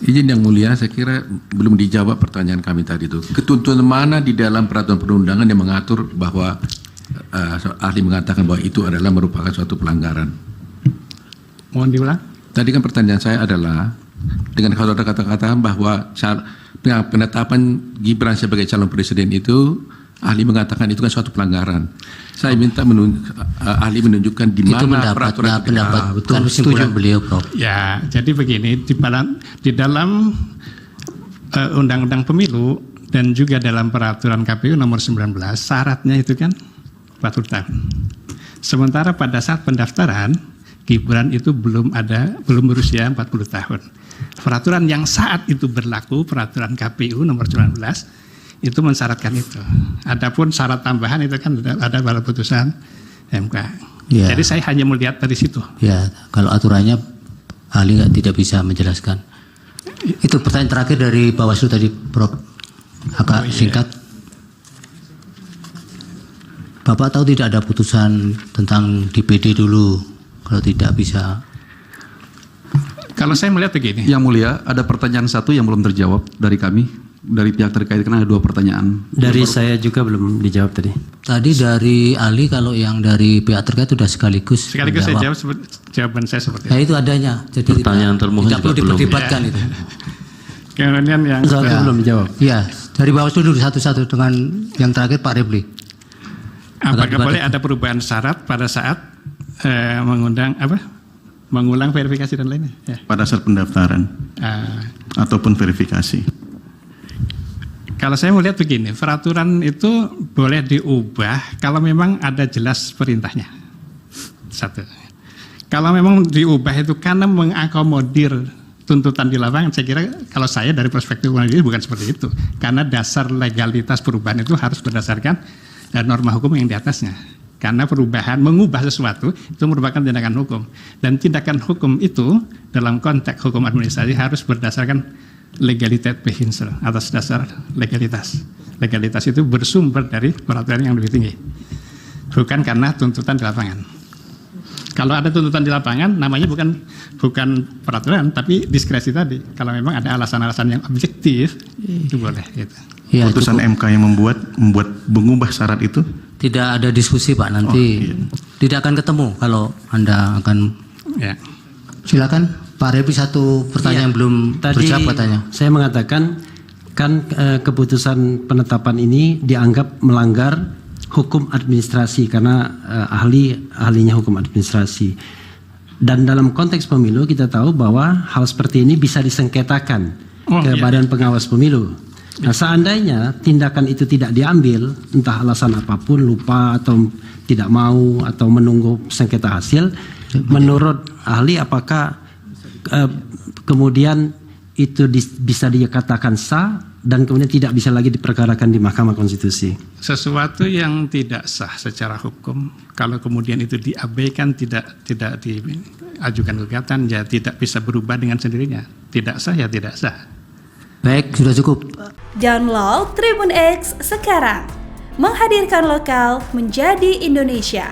Izin Yang Mulia, saya kira belum dijawab pertanyaan kami tadi itu. Ketentuan mana di dalam peraturan perundangan yang mengatur bahwa ahli mengatakan bahwa itu adalah merupakan suatu pelanggaran? Mohon diulang. Tadi kan pertanyaan saya adalah, dengan saudara katakan bahwa penetapan Gibran sebagai calon presiden itu, ahli mengatakan itu kan suatu pelanggaran. Saya minta ahli menunjukkan di mana peraturan pendapat betul kesimpulan beliau, Prof. Ya, jadi begini, di dalam Undang-Undang Pemilu dan juga dalam peraturan KPU nomor 19, syaratnya itu kan 40 tahun. Sementara pada saat pendaftaran, Gibran itu belum berusia 40 tahun. Peraturan yang saat itu berlaku, peraturan KPU nomor 19, itu mensyaratkan itu. Adapun syarat tambahan itu kan ada pada putusan MK. Ya. Jadi saya hanya melihat dari situ. Ya, kalau aturannya ahli tidak bisa menjelaskan. Itu pertanyaan terakhir dari Bawaslu tadi, Prof. Agak singkat. Bapak tahu tidak ada putusan tentang DPD dulu, kalau tidak bisa. Kalau saya melihat begini. Yang Mulia, ada pertanyaan satu yang belum terjawab dari kami, dari pihak terkait, karena ada 2 pertanyaan. Dari saya juga belum dijawab tadi. Tadi dari ahli, kalau yang dari pihak terkait sudah sekaligus saya jawab, jawaban saya seperti itu. Ya itu adanya. Jadi pertanyaan termohon tidak perlu diperdebatkan itu. Kemudian yang belum dijawab. Ya, dari Bawaslu dulu satu-satu dengan yang terakhir Pak Repli. Apakah boleh ada perubahan syarat pada saat mengulang verifikasi dan lainnya? Ya. Pada saat pendaftaran ataupun verifikasi. Kalau saya melihat begini, peraturan itu boleh diubah kalau memang ada jelas perintahnya. Satu. Kalau memang diubah itu karena mengakomodir tuntutan di lapangan, saya kira kalau saya dari perspektif ini bukan seperti itu. Karena dasar legalitas perubahan itu harus berdasarkan norma hukum yang di atasnya. Karena perubahan, mengubah sesuatu itu merupakan tindakan hukum. Dan tindakan hukum itu dalam konteks hukum administrasi harus berdasarkan legalitas behinsel, atas dasar legalitas. Legalitas itu bersumber dari peraturan yang lebih tinggi. Bukan karena tuntutan di lapangan. Kalau ada tuntutan di lapangan, namanya bukan peraturan, tapi diskresi tadi. Kalau memang ada alasan-alasan yang objektif, itu boleh. Gitu. Ya, putusan MK yang membuat mengubah syarat itu? Tidak ada diskusi, Pak. Nanti tidak akan ketemu kalau Anda akan. Ya. Silakan, Pak Repli, satu pertanyaan yang belum terjawab katanya. Saya mengatakan kan keputusan penetapan ini dianggap melanggar hukum administrasi karena ahlinya hukum administrasi. Dan dalam konteks pemilu kita tahu bahwa hal seperti ini bisa disengketakan ke Badan Pengawas Pemilu. Nah, seandainya tindakan itu tidak diambil, entah alasan apapun, lupa atau tidak mau atau menunggu sengketa hasil, menurut ahli apakah kemudian itu bisa dikatakan sah dan kemudian tidak bisa lagi diperkarakan di Mahkamah Konstitusi? Sesuatu yang tidak sah secara hukum, kalau kemudian itu diabaikan, tidak diajukan gugatan, ya tidak bisa berubah dengan sendirinya. Tidak sah ya tidak sah. Baik, sudah cukup. Download Tribun X sekarang, menghadirkan lokal menjadi Indonesia.